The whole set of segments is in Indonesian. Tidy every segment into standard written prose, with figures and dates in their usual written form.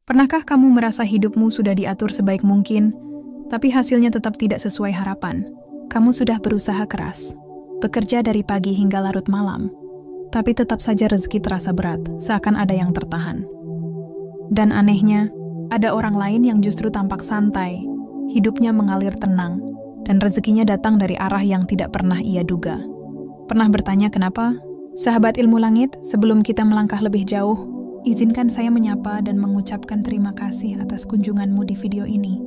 Pernahkah kamu merasa hidupmu sudah diatur sebaik mungkin, tapi hasilnya tetap tidak sesuai harapan? Kamu sudah berusaha keras, bekerja dari pagi hingga larut malam, tapi tetap saja rezeki terasa berat, seakan ada yang tertahan. Dan anehnya, ada orang lain yang justru tampak santai, hidupnya mengalir tenang, dan rezekinya datang dari arah yang tidak pernah ia duga. Pernah bertanya kenapa? Sahabat ilmu langit, sebelum kita melangkah lebih jauh, izinkan saya menyapa dan mengucapkan terima kasih atas kunjunganmu di video ini.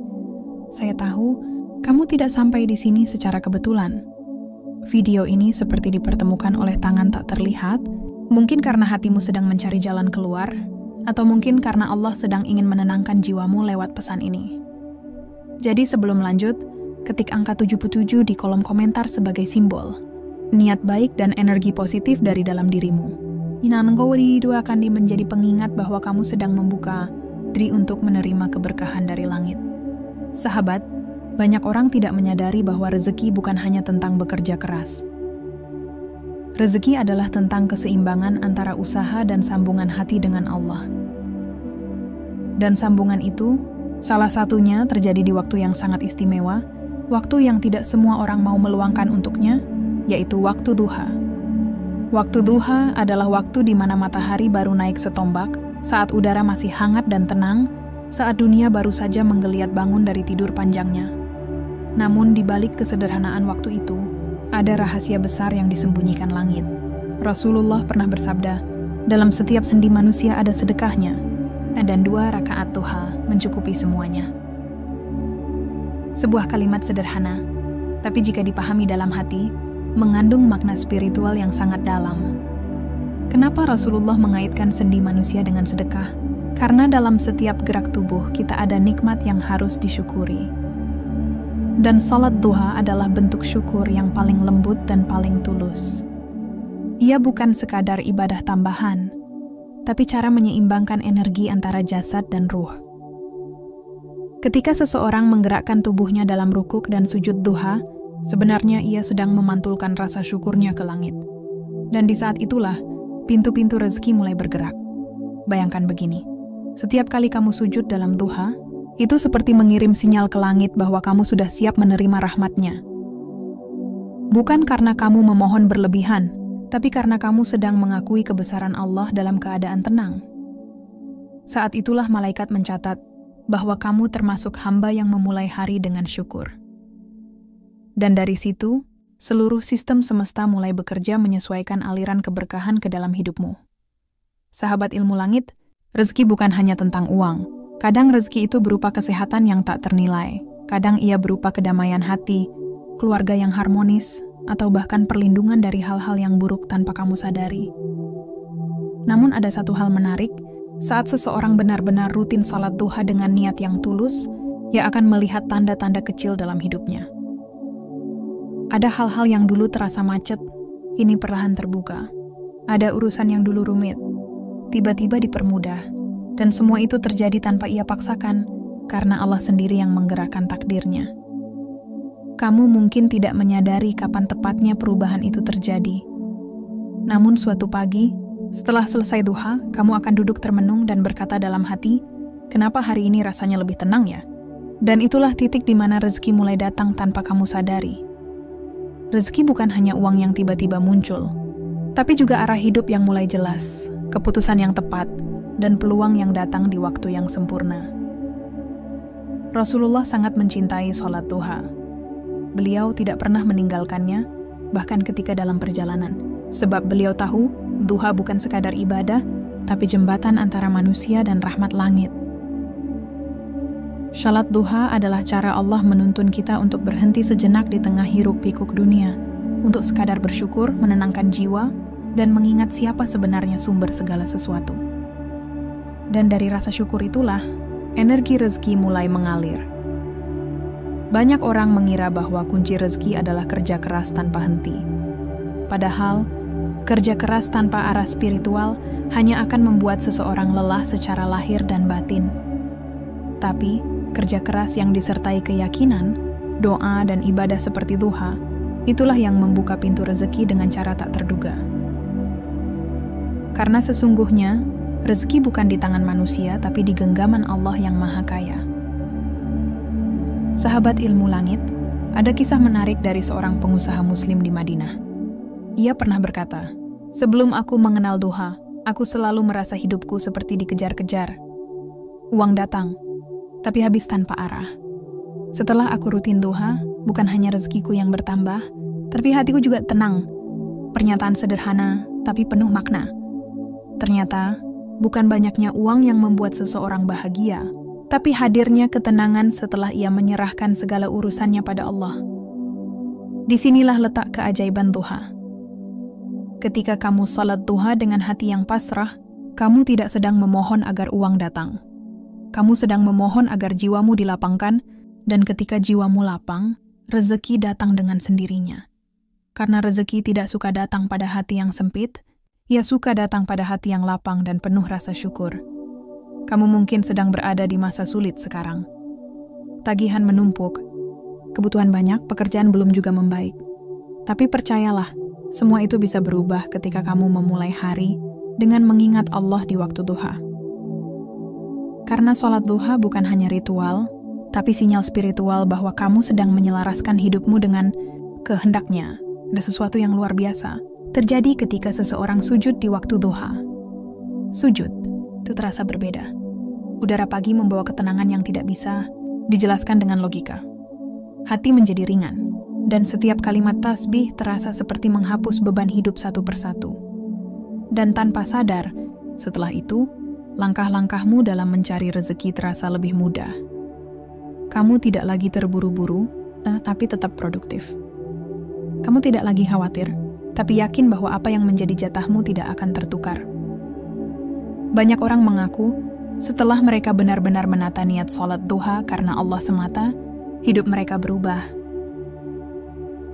Saya tahu, kamu tidak sampai di sini secara kebetulan. Video ini seperti dipertemukan oleh tangan tak terlihat, mungkin karena hatimu sedang mencari jalan keluar, atau mungkin karena Allah sedang ingin menenangkan jiwamu lewat pesan ini. Jadi sebelum lanjut, ketik angka 77 di kolom komentar sebagai simbol niat baik dan energi positif dari dalam dirimu. Inanggawari itu akan menjadi pengingat bahwa kamu sedang membuka diri untuk menerima keberkahan dari langit. Sahabat, banyak orang tidak menyadari bahwa rezeki bukan hanya tentang bekerja keras. Rezeki adalah tentang keseimbangan antara usaha dan sambungan hati dengan Allah. Dan sambungan itu, salah satunya terjadi di waktu yang sangat istimewa, waktu yang tidak semua orang mau meluangkan untuknya, yaitu waktu duha. Waktu duha adalah waktu di mana matahari baru naik setombak, saat udara masih hangat dan tenang, saat dunia baru saja menggeliat bangun dari tidur panjangnya. Namun di balik kesederhanaan waktu itu, ada rahasia besar yang disembunyikan langit. Rasulullah pernah bersabda, dalam setiap sendi manusia ada sedekahnya, dan 2 rakaat duha mencukupi semuanya. Sebuah kalimat sederhana, tapi jika dipahami dalam hati, mengandung makna spiritual yang sangat dalam. Kenapa Rasulullah mengaitkan sendi manusia dengan sedekah? Karena dalam setiap gerak tubuh kita ada nikmat yang harus disyukuri. Dan salat duha adalah bentuk syukur yang paling lembut dan paling tulus. Ia bukan sekadar ibadah tambahan, tapi cara menyeimbangkan energi antara jasad dan ruh. Ketika seseorang menggerakkan tubuhnya dalam rukuk dan sujud duha, sebenarnya ia sedang memantulkan rasa syukurnya ke langit. Dan di saat itulah, pintu-pintu rezeki mulai bergerak. Bayangkan begini, setiap kali kamu sujud dalam duha, itu seperti mengirim sinyal ke langit bahwa kamu sudah siap menerima rahmatnya. Bukan karena kamu memohon berlebihan, tapi karena kamu sedang mengakui kebesaran Allah dalam keadaan tenang. Saat itulah malaikat mencatat bahwa kamu termasuk hamba yang memulai hari dengan syukur. Dan dari situ, seluruh sistem semesta mulai bekerja menyesuaikan aliran keberkahan ke dalam hidupmu. Sahabat ilmu langit, rezeki bukan hanya tentang uang. Kadang rezeki itu berupa kesehatan yang tak ternilai. Kadang ia berupa kedamaian hati, keluarga yang harmonis, atau bahkan perlindungan dari hal-hal yang buruk tanpa kamu sadari. Namun ada satu hal menarik, saat seseorang benar-benar rutin salat duha dengan niat yang tulus, ia akan melihat tanda-tanda kecil dalam hidupnya. Ada hal-hal yang dulu terasa macet, kini perlahan terbuka. Ada urusan yang dulu rumit, tiba-tiba dipermudah. Dan semua itu terjadi tanpa ia paksakan, karena Allah sendiri yang menggerakkan takdirnya. Kamu mungkin tidak menyadari kapan tepatnya perubahan itu terjadi. Namun suatu pagi, setelah selesai duha, kamu akan duduk termenung dan berkata dalam hati, kenapa hari ini rasanya lebih tenang ya? Dan itulah titik di mana rezeki mulai datang tanpa kamu sadari. Rezeki bukan hanya uang yang tiba-tiba muncul, tapi juga arah hidup yang mulai jelas, keputusan yang tepat, dan peluang yang datang di waktu yang sempurna. Rasulullah sangat mencintai sholat duha. Beliau tidak pernah meninggalkannya, bahkan ketika dalam perjalanan. Sebab beliau tahu, duha bukan sekadar ibadah, tapi jembatan antara manusia dan rahmat langit. Salat duha adalah cara Allah menuntun kita untuk berhenti sejenak di tengah hiruk-pikuk dunia, untuk sekadar bersyukur, menenangkan jiwa, dan mengingat siapa sebenarnya sumber segala sesuatu. Dan dari rasa syukur itulah, energi rezeki mulai mengalir. Banyak orang mengira bahwa kunci rezeki adalah kerja keras tanpa henti. Padahal, kerja keras tanpa arah spiritual hanya akan membuat seseorang lelah secara lahir dan batin. Tapi, kerja keras yang disertai keyakinan, doa, dan ibadah seperti duha, itulah yang membuka pintu rezeki dengan cara tak terduga. Karena sesungguhnya, rezeki bukan di tangan manusia, tapi di genggaman Allah yang Maha Kaya. Sahabat ilmu langit, ada kisah menarik dari seorang pengusaha muslim di Madinah. Ia pernah berkata, "Sebelum aku mengenal duha, aku selalu merasa hidupku seperti dikejar-kejar. Uang datang, tapi habis tanpa arah. Setelah aku rutin duha, bukan hanya rezekiku yang bertambah, tapi hatiku juga tenang. Pernyataan sederhana, tapi penuh makna. Ternyata, bukan banyaknya uang yang membuat seseorang bahagia, tapi hadirnya ketenangan setelah ia menyerahkan segala urusannya pada Allah. Disinilah letak keajaiban duha. Ketika kamu salat duha dengan hati yang pasrah, kamu tidak sedang memohon agar uang datang. Kamu sedang memohon agar jiwamu dilapangkan, dan ketika jiwamu lapang, rezeki datang dengan sendirinya. Karena rezeki tidak suka datang pada hati yang sempit, ia suka datang pada hati yang lapang dan penuh rasa syukur. Kamu mungkin sedang berada di masa sulit sekarang. Tagihan menumpuk, kebutuhan banyak, pekerjaan belum juga membaik. Tapi percayalah, semua itu bisa berubah ketika kamu memulai hari dengan mengingat Allah di waktu duha. Karena sholat duha bukan hanya ritual, tapi sinyal spiritual bahwa kamu sedang menyelaraskan hidupmu dengan kehendaknya. Ada sesuatu yang luar biasa terjadi ketika seseorang sujud di waktu duha. Sujud itu terasa berbeda. Udara pagi membawa ketenangan yang tidak bisa dijelaskan dengan logika. Hati menjadi ringan, dan setiap kalimat tasbih terasa seperti menghapus beban hidup satu persatu. Dan tanpa sadar, setelah itu, langkah-langkahmu dalam mencari rezeki terasa lebih mudah. Kamu tidak lagi terburu-buru, tapi tetap produktif. Kamu tidak lagi khawatir, tapi yakin bahwa apa yang menjadi jatahmu tidak akan tertukar. Banyak orang mengaku, setelah mereka benar-benar menata niat sholat duha karena Allah semata, hidup mereka berubah.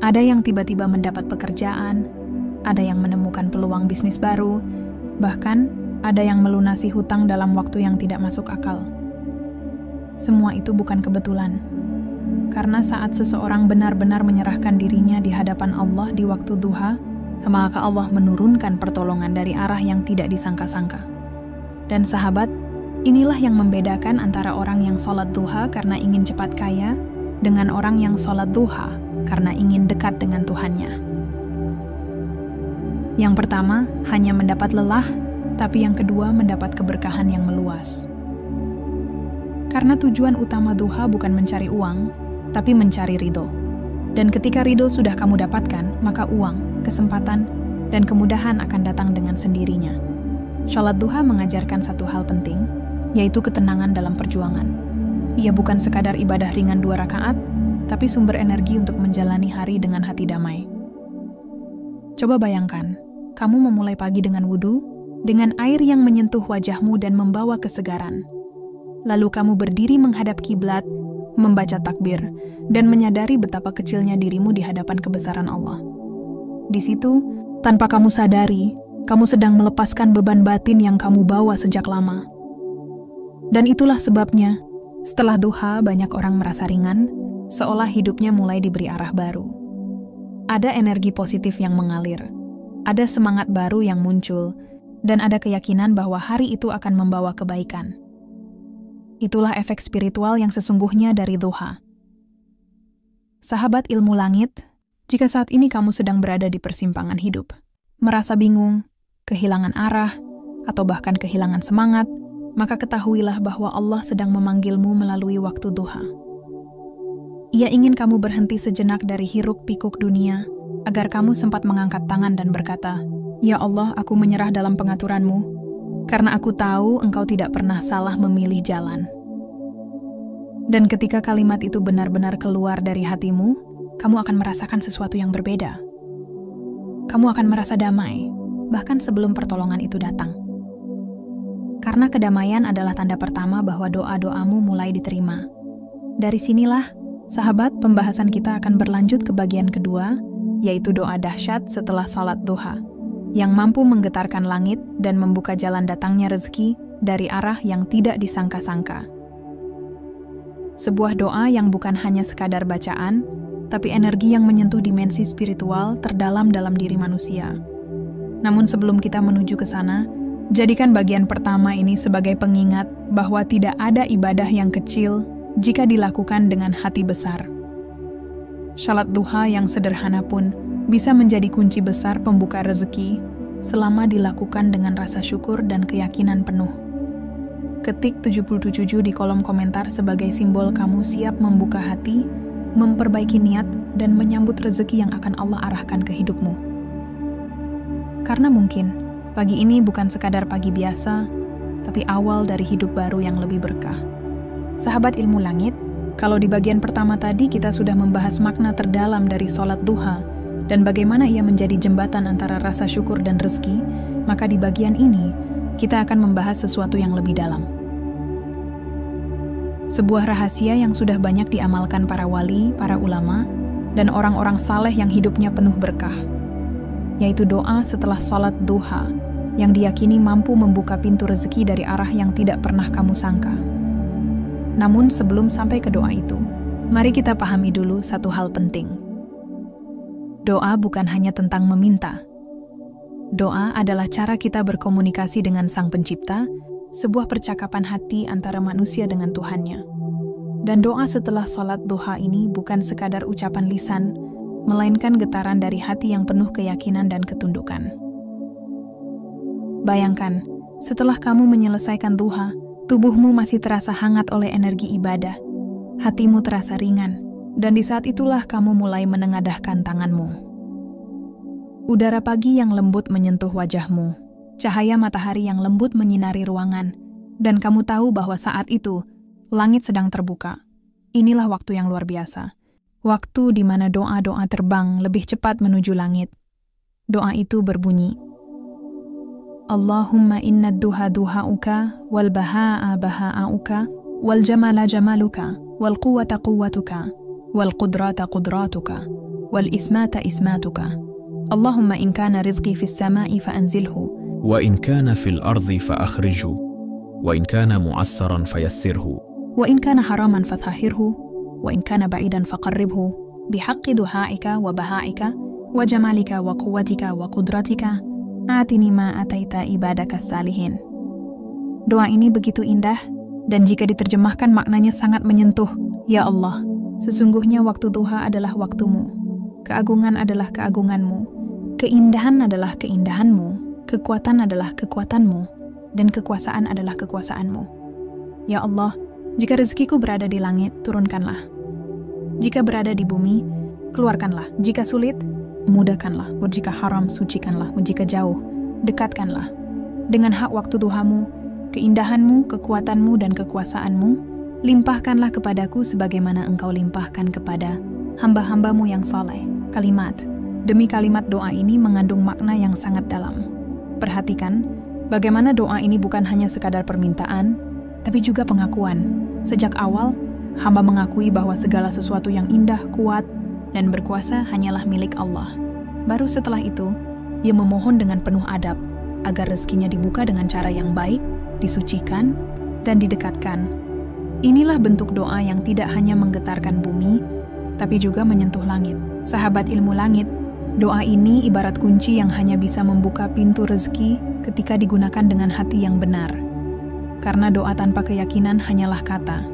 Ada yang tiba-tiba mendapat pekerjaan, ada yang menemukan peluang bisnis baru, bahkan ada yang melunasi hutang dalam waktu yang tidak masuk akal. Semua itu bukan kebetulan, karena saat seseorang benar-benar menyerahkan dirinya di hadapan Allah di waktu duha, maka Allah menurunkan pertolongan dari arah yang tidak disangka-sangka. Dan sahabat, inilah yang membedakan antara orang yang sholat duha karena ingin cepat kaya, dengan orang yang sholat duha karena ingin dekat dengan Tuhannya. Yang pertama, hanya mendapat lelah, tapi yang kedua mendapat keberkahan yang meluas. Karena tujuan utama duha bukan mencari uang, tapi mencari ridho. Dan ketika ridho sudah kamu dapatkan, maka uang, kesempatan, dan kemudahan akan datang dengan sendirinya. Sholat duha mengajarkan satu hal penting, yaitu ketenangan dalam perjuangan. Ia bukan sekadar ibadah ringan 2 rakaat, tapi sumber energi untuk menjalani hari dengan hati damai. Coba bayangkan, kamu memulai pagi dengan wudhu, dengan air yang menyentuh wajahmu dan membawa kesegaran. Lalu kamu berdiri menghadap kiblat, membaca takbir, dan menyadari betapa kecilnya dirimu di hadapan kebesaran Allah. Di situ, tanpa kamu sadari, kamu sedang melepaskan beban batin yang kamu bawa sejak lama. Dan itulah sebabnya, setelah duha banyak orang merasa ringan, seolah hidupnya mulai diberi arah baru. Ada energi positif yang mengalir, ada semangat baru yang muncul, dan ada keyakinan bahwa hari itu akan membawa kebaikan. Itulah efek spiritual yang sesungguhnya dari duha. Sahabat ilmu langit, jika saat ini kamu sedang berada di persimpangan hidup, merasa bingung, kehilangan arah, atau bahkan kehilangan semangat, maka ketahuilah bahwa Allah sedang memanggilmu melalui waktu duha. Ia ingin kamu berhenti sejenak dari hiruk-pikuk dunia, agar kamu sempat mengangkat tangan dan berkata, "Ya Allah, aku menyerah dalam pengaturan-Mu, karena aku tahu Engkau tidak pernah salah memilih jalan." Dan ketika kalimat itu benar-benar keluar dari hatimu, kamu akan merasakan sesuatu yang berbeda. Kamu akan merasa damai, bahkan sebelum pertolongan itu datang. Karena kedamaian adalah tanda pertama bahwa doa-doamu mulai diterima. Dari sinilah, sahabat, pembahasan kita akan berlanjut ke bagian kedua, yaitu doa dahsyat setelah sholat duha, yang mampu menggetarkan langit dan membuka jalan datangnya rezeki dari arah yang tidak disangka-sangka. Sebuah doa yang bukan hanya sekadar bacaan, tapi energi yang menyentuh dimensi spiritual terdalam dalam diri manusia. Namun sebelum kita menuju ke sana, Jadikan bagian pertama ini sebagai pengingat bahwa tidak ada ibadah yang kecil jika dilakukan dengan hati besar. Salat duha yang sederhana pun bisa menjadi kunci besar pembuka rezeki selama dilakukan dengan rasa syukur dan keyakinan penuh. Ketik 77 di kolom komentar sebagai simbol kamu siap membuka hati, memperbaiki niat, dan menyambut rezeki yang akan Allah arahkan ke hidupmu. Karena mungkin pagi ini bukan sekadar pagi biasa, tapi awal dari hidup baru yang lebih berkah. Sahabat ilmu langit, kalau di bagian pertama tadi kita sudah membahas makna terdalam dari sholat duha dan bagaimana ia menjadi jembatan antara rasa syukur dan rezeki, maka di bagian ini kita akan membahas sesuatu yang lebih dalam. Sebuah rahasia yang sudah banyak diamalkan para wali, para ulama, dan orang-orang saleh yang hidupnya penuh berkah, yaitu doa setelah sholat duha, yang diyakini mampu membuka pintu rezeki dari arah yang tidak pernah kamu sangka. Namun sebelum sampai ke doa itu, mari kita pahami dulu satu hal penting. Doa bukan hanya tentang meminta. Doa adalah cara kita berkomunikasi dengan Sang Pencipta, sebuah percakapan hati antara manusia dengan Tuhannya. Dan doa setelah sholat duha ini bukan sekadar ucapan lisan, melainkan getaran dari hati yang penuh keyakinan dan ketundukan. Bayangkan, setelah kamu menyelesaikan duha, tubuhmu masih terasa hangat oleh energi ibadah, hatimu terasa ringan, dan di saat itulah kamu mulai menengadahkan tanganmu. Udara pagi yang lembut menyentuh wajahmu, cahaya matahari yang lembut menyinari ruangan, dan kamu tahu bahwa saat itu, langit sedang terbuka. Inilah waktu yang luar biasa. Waktu di mana doa-doa terbang lebih cepat menuju langit. Doa itu berbunyi, Allahumma inna duha duha'uka, wal baha'a baha'uka, wal jamala jamaluka, wal quwwata quwwatuka, wal qudrata qudratuka, wal ismata ismatuka. Allahumma in kana rizqi fis sama'i fa'anzilhu, wa in kana fil ardi fa'akhrijhu, wa in kana mu'assaran fayassirhu, wa in kana haraman fathahirhu, wa in kana ba'idan faqarribhu, bihaqqi duha'ika wa baha'ika, wa jamalika wa quwwatika wa qudratika, atini ma ataita ibadaka salihin. Doa ini begitu indah, dan jika diterjemahkan maknanya sangat menyentuh. Ya Allah, sesungguhnya waktu duha adalah waktumu, keagungan adalah keagunganmu, keindahan adalah keindahanmu, kekuatan adalah kekuatanmu, dan kekuasaan adalah kekuasaanmu. Ya Allah, jika rezekiku berada di langit, turunkanlah. Jika berada di bumi, keluarkanlah. Jika sulit, mudahkanlah. Jika haram, sucikanlah. Jika jauh, dekatkanlah. Dengan hak waktu duhamu, keindahanmu, kekuatanmu, dan kekuasaanmu, limpahkanlah kepadaku sebagaimana engkau limpahkan kepada hamba-hambamu yang saleh. Kalimat demi kalimat doa ini mengandung makna yang sangat dalam. Perhatikan, bagaimana doa ini bukan hanya sekadar permintaan, tapi juga pengakuan. Sejak awal, hamba mengakui bahwa segala sesuatu yang indah, kuat, dan berkuasa hanyalah milik Allah. Baru setelah itu, ia memohon dengan penuh adab, agar rezekinya dibuka dengan cara yang baik, disucikan, dan didekatkan. Inilah bentuk doa yang tidak hanya menggetarkan bumi, tapi juga menyentuh langit. Sahabat ilmu langit, doa ini ibarat kunci yang hanya bisa membuka pintu rezeki ketika digunakan dengan hati yang benar. Karena doa tanpa keyakinan hanyalah kata.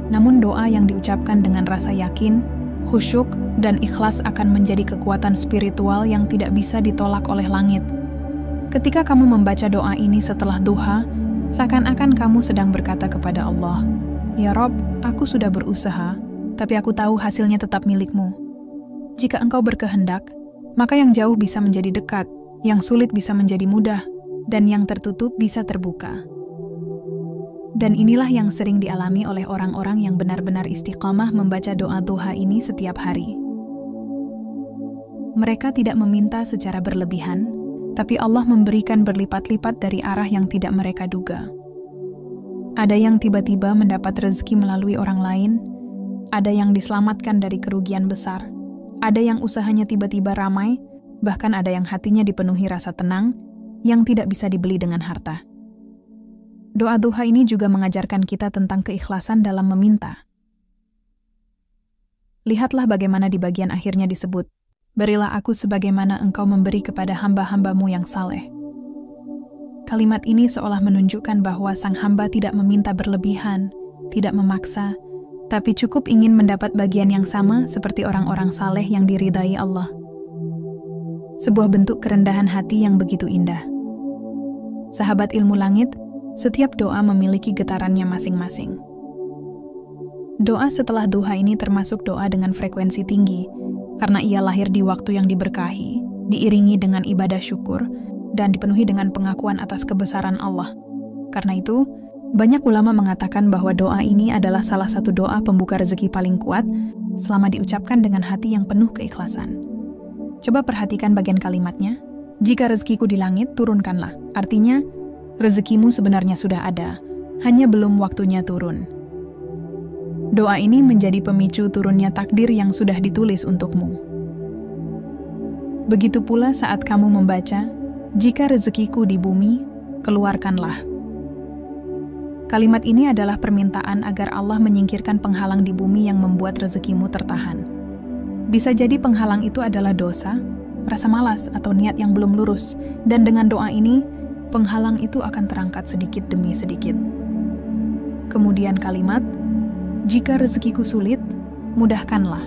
Namun doa yang diucapkan dengan rasa yakin, khusyuk, dan ikhlas akan menjadi kekuatan spiritual yang tidak bisa ditolak oleh langit. Ketika kamu membaca doa ini setelah duha, seakan-akan kamu sedang berkata kepada Allah, Ya Rob, aku sudah berusaha, tapi aku tahu hasilnya tetap milikmu. Jika engkau berkehendak, maka yang jauh bisa menjadi dekat, yang sulit bisa menjadi mudah, dan yang tertutup bisa terbuka. Dan inilah yang sering dialami oleh orang-orang yang benar-benar istiqamah membaca doa duha ini setiap hari. Mereka tidak meminta secara berlebihan, tapi Allah memberikan berlipat-lipat dari arah yang tidak mereka duga. Ada yang tiba-tiba mendapat rezeki melalui orang lain, ada yang diselamatkan dari kerugian besar, ada yang usahanya tiba-tiba ramai, bahkan ada yang hatinya dipenuhi rasa tenang, yang tidak bisa dibeli dengan harta. Doa duha ini juga mengajarkan kita tentang keikhlasan dalam meminta. Lihatlah bagaimana di bagian akhirnya disebut, Berilah aku sebagaimana engkau memberi kepada hamba-hambamu yang saleh. Kalimat ini seolah menunjukkan bahwa sang hamba tidak meminta berlebihan, tidak memaksa, tapi cukup ingin mendapat bagian yang sama seperti orang-orang saleh yang diridai Allah. Sebuah bentuk kerendahan hati yang begitu indah. Sahabat ilmu langit, setiap doa memiliki getarannya masing-masing. Doa setelah duha ini termasuk doa dengan frekuensi tinggi, karena ia lahir di waktu yang diberkahi, diiringi dengan ibadah syukur, dan dipenuhi dengan pengakuan atas kebesaran Allah. Karena itu, banyak ulama mengatakan bahwa doa ini adalah salah satu doa pembuka rezeki paling kuat selama diucapkan dengan hati yang penuh keikhlasan. Coba perhatikan bagian kalimatnya. Jika rezekiku di langit, turunkanlah. Artinya, rezekimu sebenarnya sudah ada, hanya belum waktunya turun. Doa ini menjadi pemicu turunnya takdir yang sudah ditulis untukmu. Begitu pula saat kamu membaca, jika rezekiku di bumi, keluarkanlah. Kalimat ini adalah permintaan agar Allah menyingkirkan penghalang di bumi yang membuat rezekimu tertahan. Bisa jadi penghalang itu adalah dosa, rasa malas, atau niat yang belum lurus, dan dengan doa ini, penghalang itu akan terangkat sedikit demi sedikit. Kemudian kalimat, jika rezekiku sulit, mudahkanlah.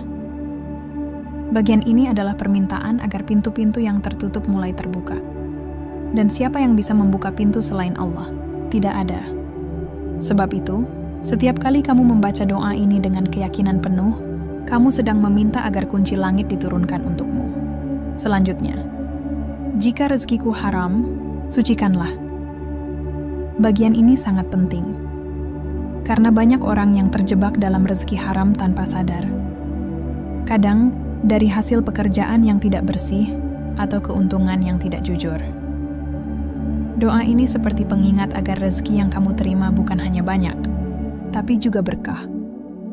Bagian ini adalah permintaan agar pintu-pintu yang tertutup mulai terbuka. Dan siapa yang bisa membuka pintu selain Allah? Tidak ada. Sebab itu, setiap kali kamu membaca doa ini dengan keyakinan penuh, kamu sedang meminta agar kunci langit diturunkan untukmu. Selanjutnya, jika rezekiku haram, sucikanlah. Bagian ini sangat penting, karena banyak orang yang terjebak dalam rezeki haram tanpa sadar. Kadang, dari hasil pekerjaan yang tidak bersih atau keuntungan yang tidak jujur. Doa ini seperti pengingat agar rezeki yang kamu terima bukan hanya banyak, tapi juga berkah.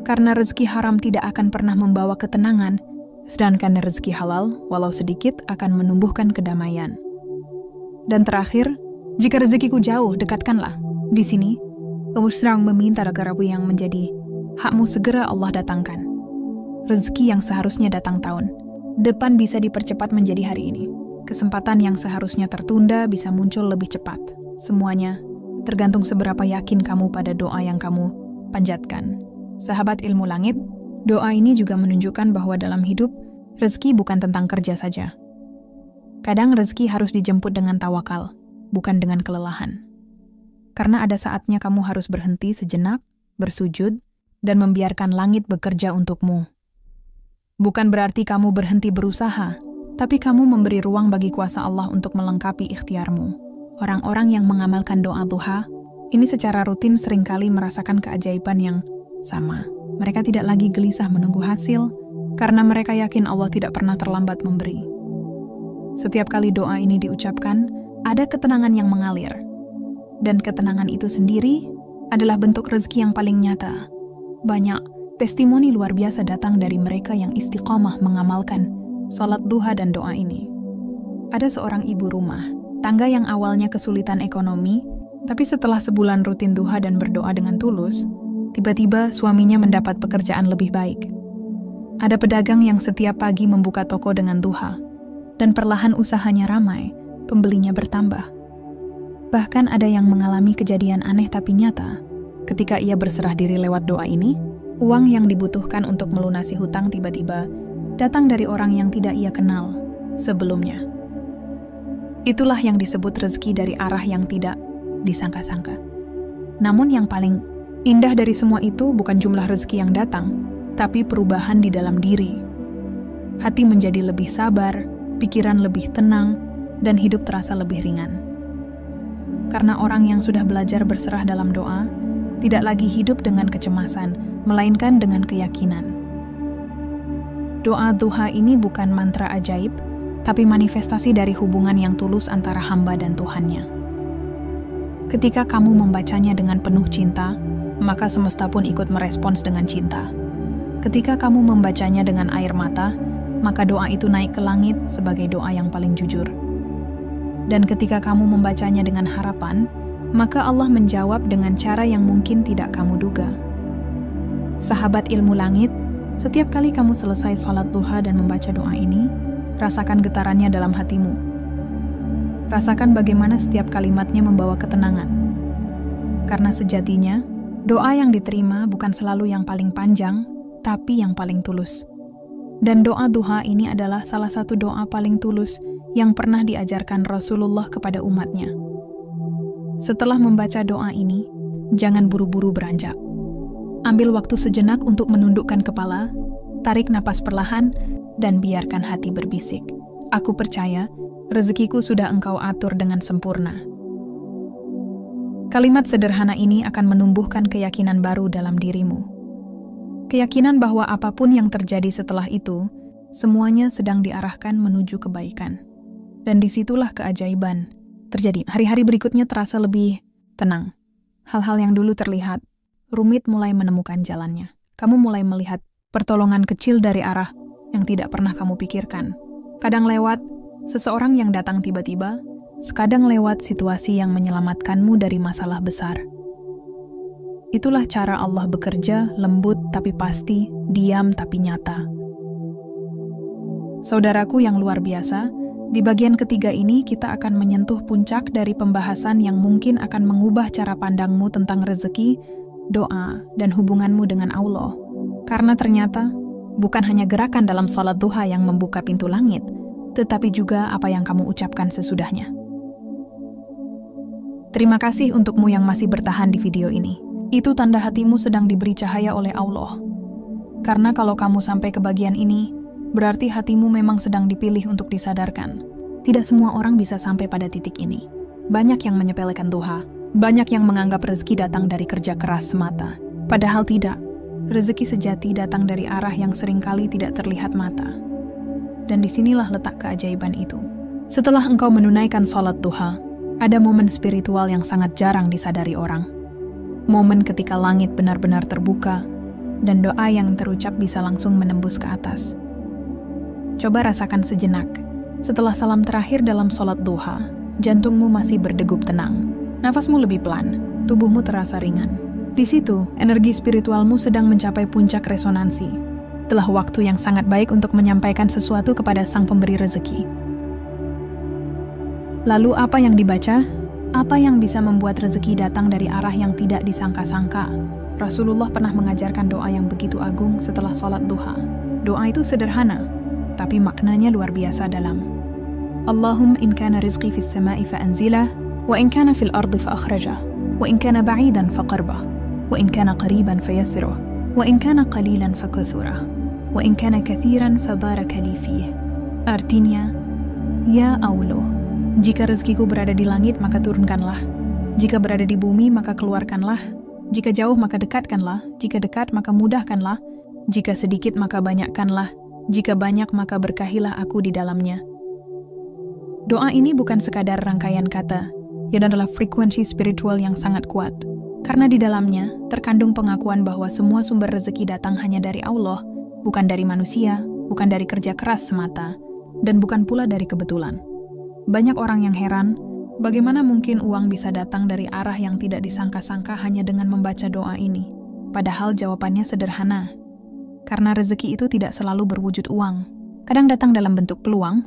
Karena rezeki haram tidak akan pernah membawa ketenangan, sedangkan rezeki halal, walau sedikit, akan menumbuhkan kedamaian. Dan terakhir, jika rezekiku jauh, dekatkanlah. Di sini, kamu sedang meminta agar apa yang menjadi hakmu segera Allah datangkan. Rezeki yang seharusnya datang tahun depan bisa dipercepat menjadi hari ini. Kesempatan yang seharusnya tertunda bisa muncul lebih cepat. Semuanya tergantung seberapa yakin kamu pada doa yang kamu panjatkan. Sahabat ilmu langit, doa ini juga menunjukkan bahwa dalam hidup, rezeki bukan tentang kerja saja. Kadang rezeki harus dijemput dengan tawakal, bukan dengan kelelahan. Karena ada saatnya kamu harus berhenti sejenak, bersujud, dan membiarkan langit bekerja untukmu. Bukan berarti kamu berhenti berusaha, tapi kamu memberi ruang bagi kuasa Allah untuk melengkapi ikhtiarmu. Orang-orang yang mengamalkan doa duha, ini secara rutin seringkali merasakan keajaiban yang sama. Mereka tidak lagi gelisah menunggu hasil, karena mereka yakin Allah tidak pernah terlambat memberi. Setiap kali doa ini diucapkan, ada ketenangan yang mengalir. Dan ketenangan itu sendiri adalah bentuk rezeki yang paling nyata. Banyak testimoni luar biasa datang dari mereka yang istiqomah mengamalkan sholat duha dan doa ini. Ada seorang ibu rumah tangga yang awalnya kesulitan ekonomi, tapi setelah sebulan rutin duha dan berdoa dengan tulus, tiba-tiba suaminya mendapat pekerjaan lebih baik. Ada pedagang yang setiap pagi membuka toko dengan duha, dan perlahan usahanya ramai, pembelinya bertambah. Bahkan ada yang mengalami kejadian aneh tapi nyata. Ketika ia berserah diri lewat doa ini, uang yang dibutuhkan untuk melunasi hutang tiba-tiba datang dari orang yang tidak ia kenal sebelumnya. Itulah yang disebut rezeki dari arah yang tidak disangka-sangka. Namun yang paling indah dari semua itu bukan jumlah rezeki yang datang, tapi perubahan di dalam diri. Hati menjadi lebih sabar, pikiran lebih tenang, dan hidup terasa lebih ringan. Karena orang yang sudah belajar berserah dalam doa, tidak lagi hidup dengan kecemasan, melainkan dengan keyakinan. Doa duha ini bukan mantra ajaib, tapi manifestasi dari hubungan yang tulus antara hamba dan Tuhannya. Ketika kamu membacanya dengan penuh cinta, maka semesta pun ikut merespons dengan cinta. Ketika kamu membacanya dengan air mata, maka doa itu naik ke langit sebagai doa yang paling jujur. Dan ketika kamu membacanya dengan harapan, maka Allah menjawab dengan cara yang mungkin tidak kamu duga. Sahabat ilmu langit, setiap kali kamu selesai sholat duha dan membaca doa ini, rasakan getarannya dalam hatimu. Rasakan bagaimana setiap kalimatnya membawa ketenangan. Karena sejatinya, doa yang diterima bukan selalu yang paling panjang, tapi yang paling tulus. Dan doa duha ini adalah salah satu doa paling tulus yang pernah diajarkan Rasulullah kepada umatnya. Setelah membaca doa ini, jangan buru-buru beranjak. Ambil waktu sejenak untuk menundukkan kepala, tarik napas perlahan, dan biarkan hati berbisik. Aku percaya, rezekiku sudah engkau atur dengan sempurna. Kalimat sederhana ini akan menumbuhkan keyakinan baru dalam dirimu. Keyakinan bahwa apapun yang terjadi setelah itu, semuanya sedang diarahkan menuju kebaikan. Dan disitulah keajaiban terjadi. Hari-hari berikutnya terasa lebih tenang. Hal-hal yang dulu terlihat rumit mulai menemukan jalannya. Kamu mulai melihat pertolongan kecil dari arah yang tidak pernah kamu pikirkan. Kadang lewat seseorang yang datang tiba-tiba, sekadang lewat situasi yang menyelamatkanmu dari masalah besar. Itulah cara Allah bekerja, lembut tapi pasti, diam tapi nyata. Saudaraku yang luar biasa, di bagian ketiga ini kita akan menyentuh puncak dari pembahasan yang mungkin akan mengubah cara pandangmu tentang rezeki, doa, dan hubunganmu dengan Allah. Karena ternyata, bukan hanya gerakan dalam sholat duha yang membuka pintu langit, tetapi juga apa yang kamu ucapkan sesudahnya. Terima kasih untukmu yang masih bertahan di video ini. Itu tanda hatimu sedang diberi cahaya oleh Allah. Karena kalau kamu sampai ke bagian ini, berarti hatimu memang sedang dipilih untuk disadarkan. Tidak semua orang bisa sampai pada titik ini. Banyak yang menyepelekan duha, banyak yang menganggap rezeki datang dari kerja keras semata. Padahal tidak. Rezeki sejati datang dari arah yang seringkali tidak terlihat mata. Dan disinilah letak keajaiban itu. Setelah engkau menunaikan sholat duha, ada momen spiritual yang sangat jarang disadari orang. Momen ketika langit benar-benar terbuka, dan doa yang terucap bisa langsung menembus ke atas. Coba rasakan sejenak. Setelah salam terakhir dalam sholat duha, jantungmu masih berdegup tenang. Nafasmu lebih pelan, tubuhmu terasa ringan. Di situ, energi spiritualmu sedang mencapai puncak resonansi. Telah waktu yang sangat baik untuk menyampaikan sesuatu kepada Sang Pemberi rezeki. Lalu apa yang dibaca? Apa yang bisa membuat rezeki datang dari arah yang tidak disangka-sangka? Rasulullah pernah mengajarkan doa yang begitu agung setelah sholat duha. Doa itu sederhana, tapi maknanya luar biasa dalam. Allahumma in kana rizqi fis sama'i fa'anzilah, wa in kana fil ardi fa'akhrajah, wa in kana ba'idan faqarbah, wa in kana qariban fayassiruh, wa in kana qalilan fakathurah, wa in kana kathiran fabaraka li fih. Artinya, ya Allah, jika rezekiku berada di langit maka turunkanlah, jika berada di bumi maka keluarkanlah, jika jauh maka dekatkanlah, jika dekat maka mudahkanlah, jika sedikit maka banyakkanlah, jika banyak maka berkahilah aku di dalamnya. Doa ini bukan sekadar rangkaian kata, ia adalah frekuensi spiritual yang sangat kuat. Karena di dalamnya terkandung pengakuan bahwa semua sumber rezeki datang hanya dari Allah, bukan dari manusia, bukan dari kerja keras semata, dan bukan pula dari kebetulan. Banyak orang yang heran, bagaimana mungkin uang bisa datang dari arah yang tidak disangka-sangka hanya dengan membaca doa ini. Padahal jawabannya sederhana. Karena rezeki itu tidak selalu berwujud uang. Kadang datang dalam bentuk peluang,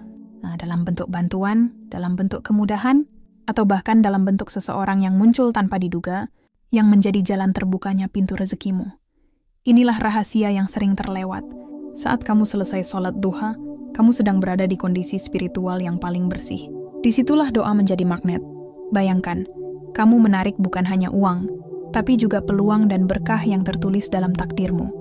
dalam bentuk bantuan, dalam bentuk kemudahan, atau bahkan dalam bentuk seseorang yang muncul tanpa diduga, yang menjadi jalan terbukanya pintu rezekimu. Inilah rahasia yang sering terlewat. Saat kamu selesai sholat duha, kamu sedang berada di kondisi spiritual yang paling bersih. Disitulah doa menjadi magnet. Bayangkan, kamu menarik bukan hanya uang, tapi juga peluang dan berkah yang tertulis dalam takdirmu.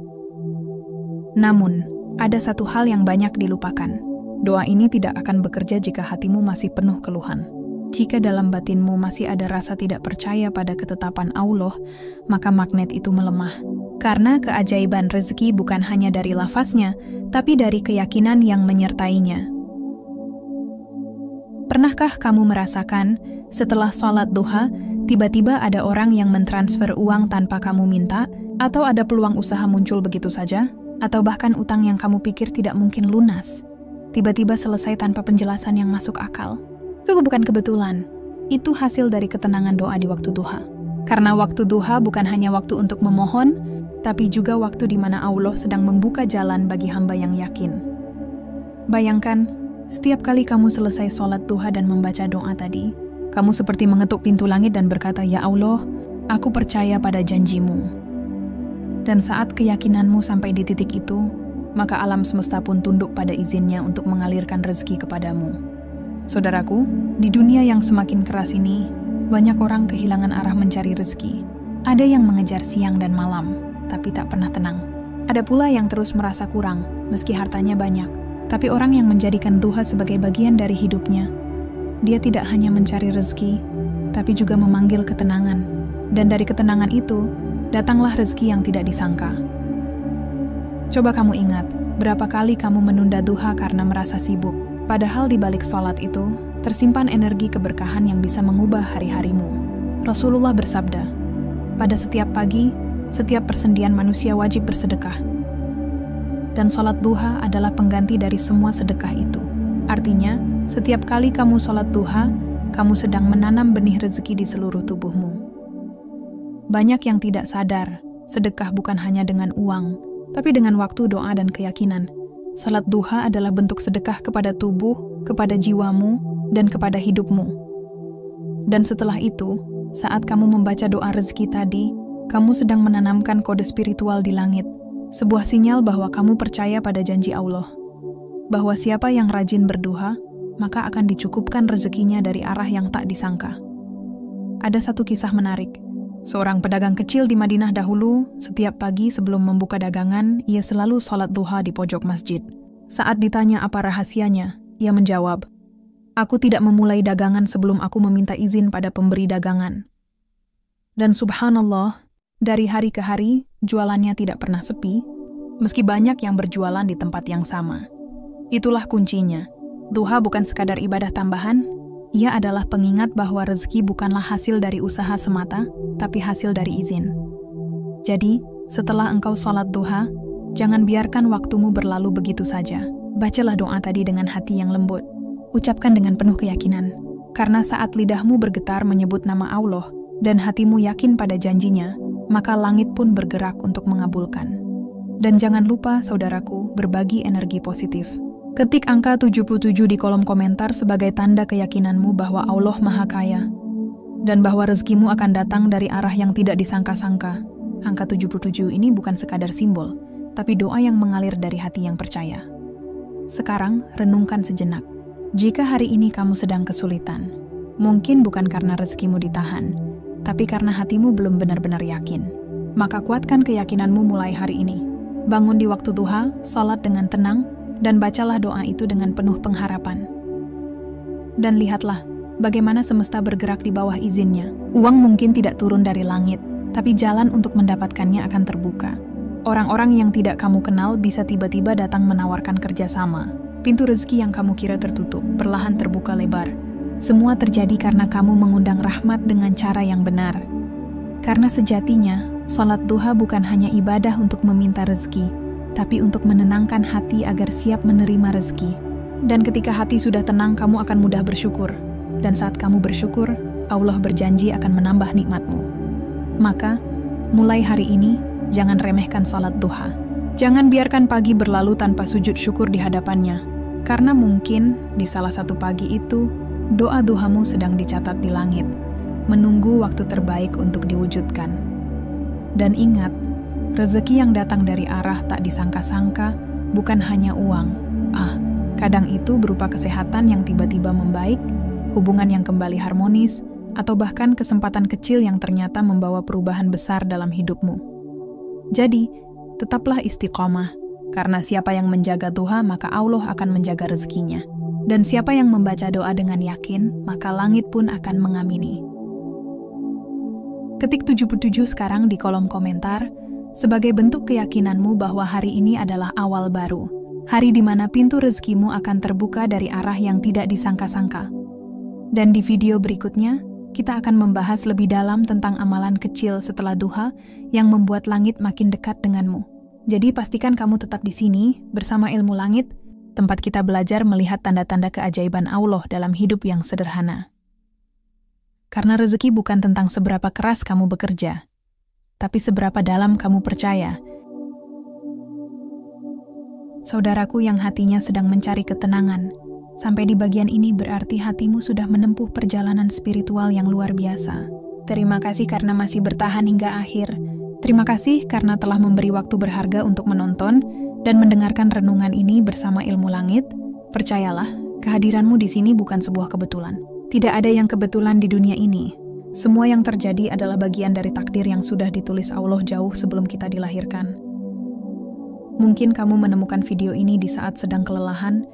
Namun, ada satu hal yang banyak dilupakan. Doa ini tidak akan bekerja jika hatimu masih penuh keluhan. Jika dalam batinmu masih ada rasa tidak percaya pada ketetapan Allah, maka magnet itu melemah. Karena keajaiban rezeki bukan hanya dari lafaznya, tapi dari keyakinan yang menyertainya. Pernahkah kamu merasakan, setelah sholat duha, tiba-tiba ada orang yang mentransfer uang tanpa kamu minta, atau ada peluang usaha muncul begitu saja, atau bahkan utang yang kamu pikir tidak mungkin lunas, tiba-tiba selesai tanpa penjelasan yang masuk akal? Itu bukan kebetulan. Itu hasil dari ketenangan doa di waktu duha. Karena waktu duha bukan hanya waktu untuk memohon, tapi juga waktu di mana Allah sedang membuka jalan bagi hamba yang yakin. Bayangkan, Setiap kali kamu selesai sholat duha dan membaca doa tadi, kamu seperti mengetuk pintu langit dan berkata, "Ya Allah, aku percaya pada janjimu." Dan saat keyakinanmu sampai di titik itu, maka alam semesta pun tunduk pada izinnya untuk mengalirkan rezeki kepadamu. Saudaraku, di dunia yang semakin keras ini, banyak orang kehilangan arah mencari rezeki. Ada yang mengejar siang dan malam, tapi tak pernah tenang. Ada pula yang terus merasa kurang, meski hartanya banyak. Tapi orang yang menjadikan duha sebagai bagian dari hidupnya, dia tidak hanya mencari rezeki, tapi juga memanggil ketenangan. Dan dari ketenangan itu, datanglah rezeki yang tidak disangka. Coba kamu ingat, berapa kali kamu menunda duha karena merasa sibuk, padahal di balik sholat itu, tersimpan energi keberkahan yang bisa mengubah hari-harimu. Rasulullah bersabda, pada setiap pagi, setiap persendian manusia wajib bersedekah. Dan sholat duha adalah pengganti dari semua sedekah itu. Artinya, setiap kali kamu sholat duha, kamu sedang menanam benih rezeki di seluruh tubuhmu. Banyak yang tidak sadar, sedekah bukan hanya dengan uang, tapi dengan waktu, doa, dan keyakinan. Sholat duha adalah bentuk sedekah kepada tubuh, kepada jiwamu, dan kepada hidupmu. Dan setelah itu, saat kamu membaca doa rezeki tadi, kamu sedang menanamkan kode spiritual di langit. Sebuah sinyal bahwa kamu percaya pada janji Allah, bahwa siapa yang rajin berduha, maka akan dicukupkan rezekinya dari arah yang tak disangka. Ada satu kisah menarik. Seorang pedagang kecil di Madinah dahulu, setiap pagi sebelum membuka dagangan, ia selalu sholat duha di pojok masjid. Saat ditanya apa rahasianya, ia menjawab, "Aku tidak memulai dagangan sebelum aku meminta izin pada pemberi dagangan." Dan subhanallah, dari hari ke hari, jualannya tidak pernah sepi, meski banyak yang berjualan di tempat yang sama. Itulah kuncinya. Duha bukan sekadar ibadah tambahan, ia adalah pengingat bahwa rezeki bukanlah hasil dari usaha semata, tapi hasil dari izin. Jadi, setelah engkau sholat duha, jangan biarkan waktumu berlalu begitu saja. Bacalah doa tadi dengan hati yang lembut. Ucapkan dengan penuh keyakinan. Karena saat lidahmu bergetar menyebut nama Allah, dan hatimu yakin pada janjinya, maka langit pun bergerak untuk mengabulkan. Dan jangan lupa, saudaraku, berbagi energi positif. Ketik angka 77 di kolom komentar sebagai tanda keyakinanmu bahwa Allah Maha Kaya, dan bahwa rezekimu akan datang dari arah yang tidak disangka-sangka. Angka 77 ini bukan sekadar simbol, tapi doa yang mengalir dari hati yang percaya. Sekarang, renungkan sejenak. Jika hari ini kamu sedang kesulitan, mungkin bukan karena rezekimu ditahan, tapi karena hatimu belum benar-benar yakin. Maka kuatkan keyakinanmu mulai hari ini. Bangun di waktu duha, sholat dengan tenang, dan bacalah doa itu dengan penuh pengharapan. Dan lihatlah, bagaimana semesta bergerak di bawah izinnya. Uang mungkin tidak turun dari langit, tapi jalan untuk mendapatkannya akan terbuka. Orang-orang yang tidak kamu kenal bisa tiba-tiba datang menawarkan kerjasama. Pintu rezeki yang kamu kira tertutup, perlahan terbuka lebar. Semua terjadi karena kamu mengundang rahmat dengan cara yang benar. Karena sejatinya, sholat duha bukan hanya ibadah untuk meminta rezeki, tapi untuk menenangkan hati agar siap menerima rezeki. Dan ketika hati sudah tenang, kamu akan mudah bersyukur. Dan saat kamu bersyukur, Allah berjanji akan menambah nikmatmu. Maka, mulai hari ini, jangan remehkan sholat duha. Jangan biarkan pagi berlalu tanpa sujud syukur di hadapannya. Karena mungkin, di salah satu pagi itu, doa duhamu sedang dicatat di langit, menunggu waktu terbaik untuk diwujudkan. Dan ingat, rezeki yang datang dari arah tak disangka-sangka bukan hanya uang. Kadang itu berupa kesehatan yang tiba-tiba membaik, hubungan yang kembali harmonis, atau bahkan kesempatan kecil yang ternyata membawa perubahan besar dalam hidupmu. Jadi, tetaplah istiqomah, karena siapa yang menjaga duha maka Allah akan menjaga rezekinya. Dan siapa yang membaca doa dengan yakin, maka langit pun akan mengamini. Ketik 77 sekarang di kolom komentar, sebagai bentuk keyakinanmu bahwa hari ini adalah awal baru. Hari di mana pintu rezekimu akan terbuka dari arah yang tidak disangka-sangka. Dan di video berikutnya, kita akan membahas lebih dalam tentang amalan kecil setelah duha yang membuat langit makin dekat denganmu. Jadi pastikan kamu tetap di sini bersama Ilmu Langit, tempat kita belajar melihat tanda-tanda keajaiban Allah dalam hidup yang sederhana. Karena rezeki bukan tentang seberapa keras kamu bekerja, tapi seberapa dalam kamu percaya. Saudaraku yang hatinya sedang mencari ketenangan, Sampai di bagian ini berarti hatimu sudah menempuh perjalanan spiritual yang luar biasa. Terima kasih karena masih bertahan hingga akhir. Terima kasih karena telah memberi waktu berharga untuk menonton dan mendengarkan renungan ini bersama Ilmu Langit. Percayalah, kehadiranmu di sini bukan sebuah kebetulan. Tidak ada yang kebetulan di dunia ini. Semua yang terjadi adalah bagian dari takdir yang sudah ditulis Allah jauh sebelum kita dilahirkan. Mungkin kamu menemukan video ini di saat sedang kelelahan,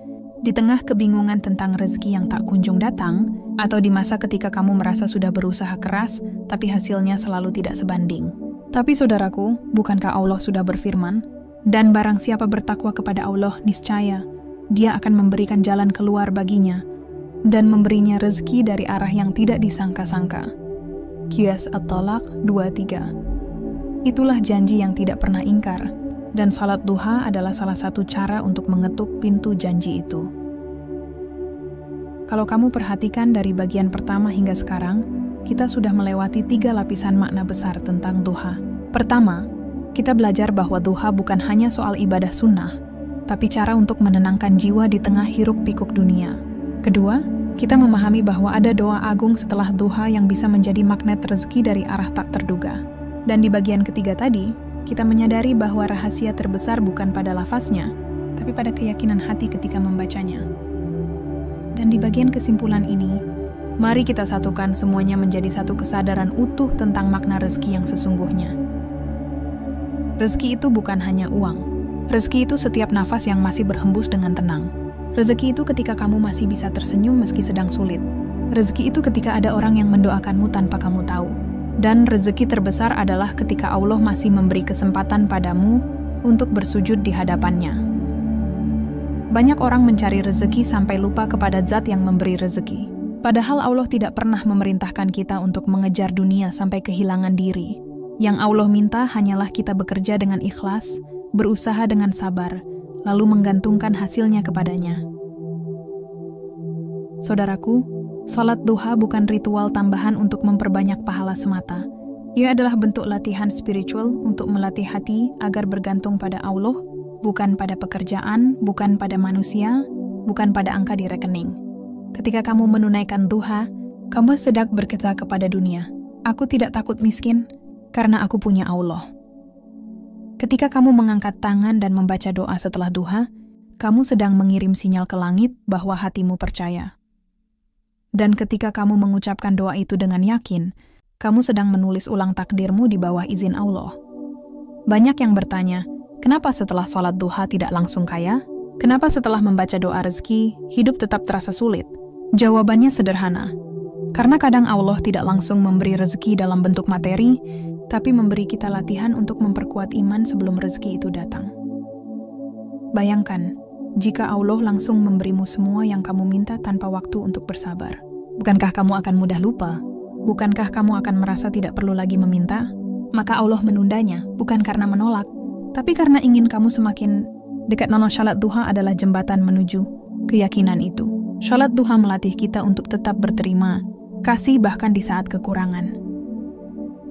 di tengah kebingungan tentang rezeki yang tak kunjung datang, atau di masa ketika kamu merasa sudah berusaha keras, tapi hasilnya selalu tidak sebanding. Tapi saudaraku, bukankah Allah sudah berfirman, "Dan barang siapa bertakwa kepada Allah, niscaya Dia akan memberikan jalan keluar baginya, dan memberinya rezeki dari arah yang tidak disangka-sangka." Qiyas At-Talaq 23. Itulah janji yang tidak pernah ingkar, dan salat duha adalah salah satu cara untuk mengetuk pintu janji itu. Kalau kamu perhatikan dari bagian pertama hingga sekarang, kita sudah melewati 3 lapisan makna besar tentang duha. Pertama, kita belajar bahwa duha bukan hanya soal ibadah sunnah, tapi cara untuk menenangkan jiwa di tengah hiruk-pikuk dunia. Kedua, kita memahami bahwa ada doa agung setelah duha yang bisa menjadi magnet rezeki dari arah tak terduga. Dan di bagian ketiga tadi, kita menyadari bahwa rahasia terbesar bukan pada lafaznya, tapi pada keyakinan hati ketika membacanya. Dan di bagian kesimpulan ini, mari kita satukan semuanya menjadi satu kesadaran utuh tentang makna rezeki yang sesungguhnya. Rezeki itu bukan hanya uang. Rezeki itu setiap nafas yang masih berhembus dengan tenang. Rezeki itu ketika kamu masih bisa tersenyum meski sedang sulit. Rezeki itu ketika ada orang yang mendoakanmu tanpa kamu tahu. Dan rezeki terbesar adalah ketika Allah masih memberi kesempatan padamu untuk bersujud di hadapannya. Banyak orang mencari rezeki sampai lupa kepada Zat yang memberi rezeki. Padahal Allah tidak pernah memerintahkan kita untuk mengejar dunia sampai kehilangan diri. Yang Allah minta hanyalah kita bekerja dengan ikhlas, berusaha dengan sabar, lalu menggantungkan hasilnya kepadanya. Saudaraku, salat duha bukan ritual tambahan untuk memperbanyak pahala semata. Ia adalah bentuk latihan spiritual untuk melatih hati agar bergantung pada Allah, bukan pada pekerjaan, bukan pada manusia, bukan pada angka di rekening. Ketika kamu menunaikan duha, kamu sedang berkata kepada dunia, "Aku tidak takut miskin, karena aku punya Allah." Ketika kamu mengangkat tangan dan membaca doa setelah duha, kamu sedang mengirim sinyal ke langit bahwa hatimu percaya. Dan ketika kamu mengucapkan doa itu dengan yakin, kamu sedang menulis ulang takdirmu di bawah izin Allah. Banyak yang bertanya, kenapa setelah sholat duha tidak langsung kaya? Kenapa setelah membaca doa rezeki, hidup tetap terasa sulit? Jawabannya sederhana. Karena kadang Allah tidak langsung memberi rezeki dalam bentuk materi, tapi memberi kita latihan untuk memperkuat iman sebelum rezeki itu datang. Bayangkan, jika Allah langsung memberimu semua yang kamu minta tanpa waktu untuk bersabar. Bukankah kamu akan mudah lupa? Bukankah kamu akan merasa tidak perlu lagi meminta? Maka Allah menundanya, bukan karena menolak, tapi karena ingin kamu semakin dekat. Salat duha adalah jembatan menuju keyakinan itu. Salat duha melatih kita untuk tetap berterima kasih bahkan di saat kekurangan.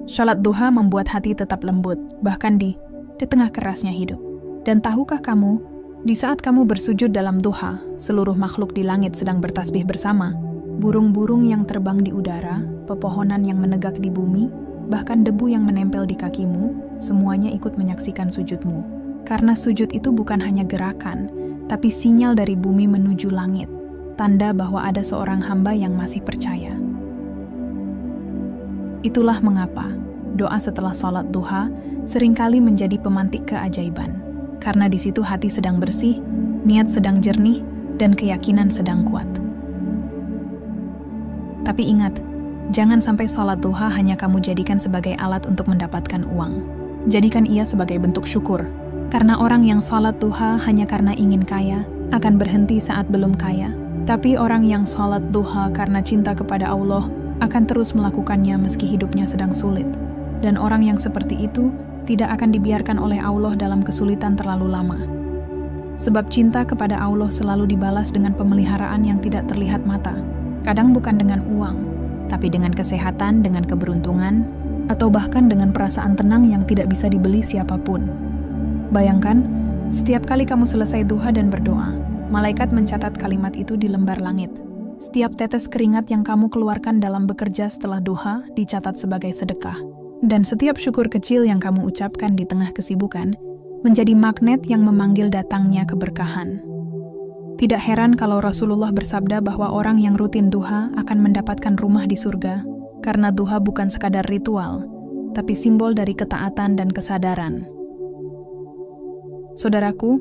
Salat duha membuat hati tetap lembut, bahkan di tengah kerasnya hidup. Dan tahukah kamu, di saat kamu bersujud dalam duha, seluruh makhluk di langit sedang bertasbih bersama. Burung-burung yang terbang di udara, pepohonan yang menegak di bumi, bahkan debu yang menempel di kakimu, semuanya ikut menyaksikan sujudmu. Karena sujud itu bukan hanya gerakan, tapi sinyal dari bumi menuju langit, tanda bahwa ada seorang hamba yang masih percaya. Itulah mengapa doa setelah sholat duha seringkali menjadi pemantik keajaiban. Karena di situ hati sedang bersih, niat sedang jernih, dan keyakinan sedang kuat. Tapi ingat, jangan sampai sholat duha hanya kamu jadikan sebagai alat untuk mendapatkan uang. Jadikan ia sebagai bentuk syukur. Karena orang yang sholat duha hanya karena ingin kaya, akan berhenti saat belum kaya. Tapi orang yang sholat duha karena cinta kepada Allah, akan terus melakukannya meski hidupnya sedang sulit. Dan orang yang seperti itu tidak akan dibiarkan oleh Allah dalam kesulitan terlalu lama. Sebab cinta kepada Allah selalu dibalas dengan pemeliharaan yang tidak terlihat mata. Kadang bukan dengan uang, tapi dengan kesehatan, dengan keberuntungan, atau bahkan dengan perasaan tenang yang tidak bisa dibeli siapapun. Bayangkan, setiap kali kamu selesai duha dan berdoa, malaikat mencatat kalimat itu di lembar langit. Setiap tetes keringat yang kamu keluarkan dalam bekerja setelah duha dicatat sebagai sedekah. Dan setiap syukur kecil yang kamu ucapkan di tengah kesibukan menjadi magnet yang memanggil datangnya keberkahan. Tidak heran kalau Rasulullah bersabda bahwa orang yang rutin duha akan mendapatkan rumah di surga, karena duha bukan sekadar ritual, tapi simbol dari ketaatan dan kesadaran. Saudaraku,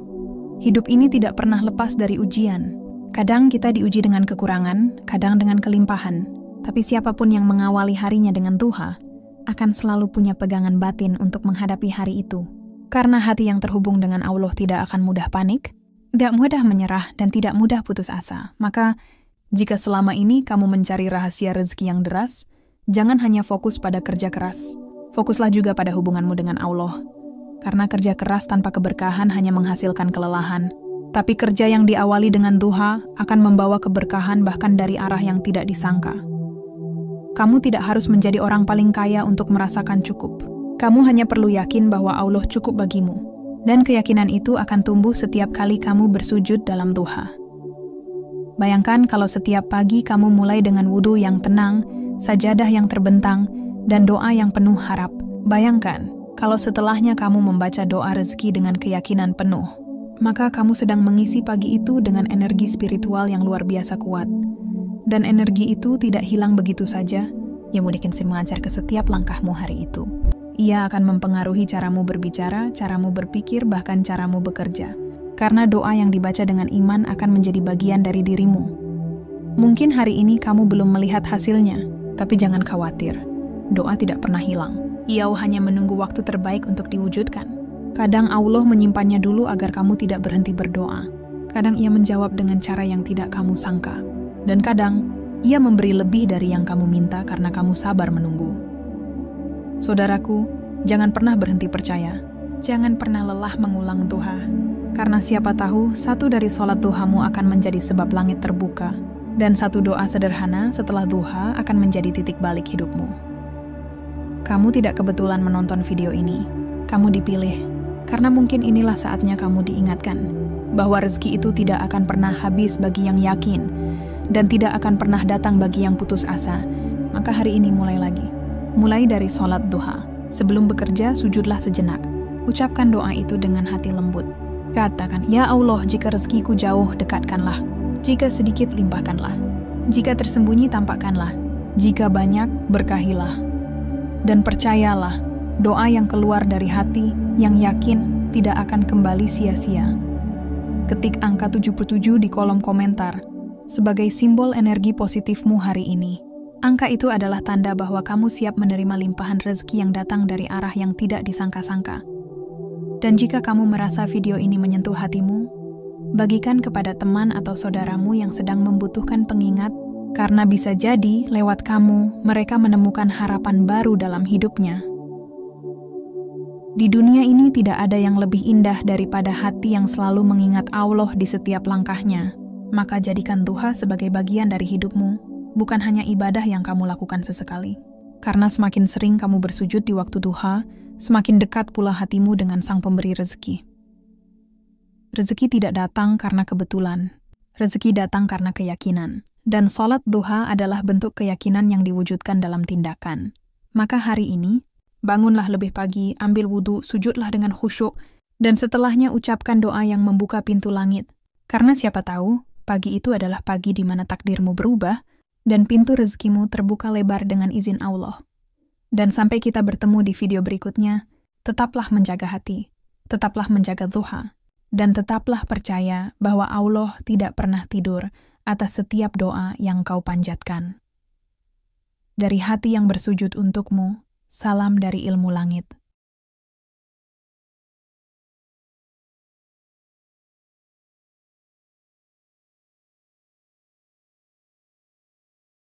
hidup ini tidak pernah lepas dari ujian. Kadang kita diuji dengan kekurangan, kadang dengan kelimpahan. Tapi siapapun yang mengawali harinya dengan duha, akan selalu punya pegangan batin untuk menghadapi hari itu. Karena hati yang terhubung dengan Allah tidak akan mudah panik, tidak mudah menyerah, dan tidak mudah putus asa. Maka, jika selama ini kamu mencari rahasia rezeki yang deras, jangan hanya fokus pada kerja keras. Fokuslah juga pada hubunganmu dengan Allah. Karena kerja keras tanpa keberkahan hanya menghasilkan kelelahan. Tapi kerja yang diawali dengan duha akan membawa keberkahan bahkan dari arah yang tidak disangka. Kamu tidak harus menjadi orang paling kaya untuk merasakan cukup. Kamu hanya perlu yakin bahwa Allah cukup bagimu. Dan keyakinan itu akan tumbuh setiap kali kamu bersujud dalam duha. Bayangkan kalau setiap pagi kamu mulai dengan wudhu yang tenang, sajadah yang terbentang, dan doa yang penuh harap. Bayangkan kalau setelahnya kamu membaca doa rezeki dengan keyakinan penuh. Maka kamu sedang mengisi pagi itu dengan energi spiritual yang luar biasa kuat. Dan energi itu tidak hilang begitu saja, yang mungkin mengajar ke setiap langkahmu hari itu. Ia akan mempengaruhi caramu berbicara, caramu berpikir, bahkan caramu bekerja. Karena doa yang dibaca dengan iman akan menjadi bagian dari dirimu. Mungkin hari ini kamu belum melihat hasilnya, tapi jangan khawatir. Doa tidak pernah hilang. Ia hanya menunggu waktu terbaik untuk diwujudkan. Kadang Allah menyimpannya dulu agar kamu tidak berhenti berdoa. Kadang Ia menjawab dengan cara yang tidak kamu sangka. Dan kadang, Ia memberi lebih dari yang kamu minta karena kamu sabar menunggu. Saudaraku, jangan pernah berhenti percaya. Jangan pernah lelah mengulang duha. Karena siapa tahu, satu dari sholat duhamu akan menjadi sebab langit terbuka. Dan satu doa sederhana setelah duha akan menjadi titik balik hidupmu. Kamu tidak kebetulan menonton video ini. Kamu dipilih. Karena mungkin inilah saatnya kamu diingatkan bahwa rezeki itu tidak akan pernah habis bagi yang yakin dan tidak akan pernah datang bagi yang putus asa. Maka hari ini mulai lagi. Mulai dari sholat duha. Sebelum bekerja, sujudlah sejenak. Ucapkan doa itu dengan hati lembut. Katakan, "Ya Allah, jika rezekiku jauh, dekatkanlah. Jika sedikit, limpahkanlah. Jika tersembunyi, tampakkanlah. Jika banyak, berkahilah." Dan percayalah, doa yang keluar dari hati, yang yakin, tidak akan kembali sia-sia. Ketik angka 77 di kolom komentar, sebagai simbol energi positifmu hari ini. Angka itu adalah tanda bahwa kamu siap menerima limpahan rezeki yang datang dari arah yang tidak disangka-sangka. Dan jika kamu merasa video ini menyentuh hatimu, bagikan kepada teman atau saudaramu yang sedang membutuhkan pengingat, karena bisa jadi lewat kamu, mereka menemukan harapan baru dalam hidupnya. Di dunia ini tidak ada yang lebih indah daripada hati yang selalu mengingat Allah di setiap langkahnya. Maka jadikan duha sebagai bagian dari hidupmu, bukan hanya ibadah yang kamu lakukan sesekali. Karena semakin sering kamu bersujud di waktu duha, semakin dekat pula hatimu dengan Sang Pemberi rezeki. Rezeki tidak datang karena kebetulan. Rezeki datang karena keyakinan. Dan sholat duha adalah bentuk keyakinan yang diwujudkan dalam tindakan. Maka hari ini, bangunlah lebih pagi, ambil wudhu, sujudlah dengan khusyuk, dan setelahnya ucapkan doa yang membuka pintu langit. Karena siapa tahu, pagi itu adalah pagi di mana takdirmu berubah, dan pintu rezekimu terbuka lebar dengan izin Allah. Dan sampai kita bertemu di video berikutnya, tetaplah menjaga hati, tetaplah menjaga duha, dan tetaplah percaya bahwa Allah tidak pernah tidur atas setiap doa yang kau panjatkan. Dari hati yang bersujud untukmu, salam dari ilmu langit.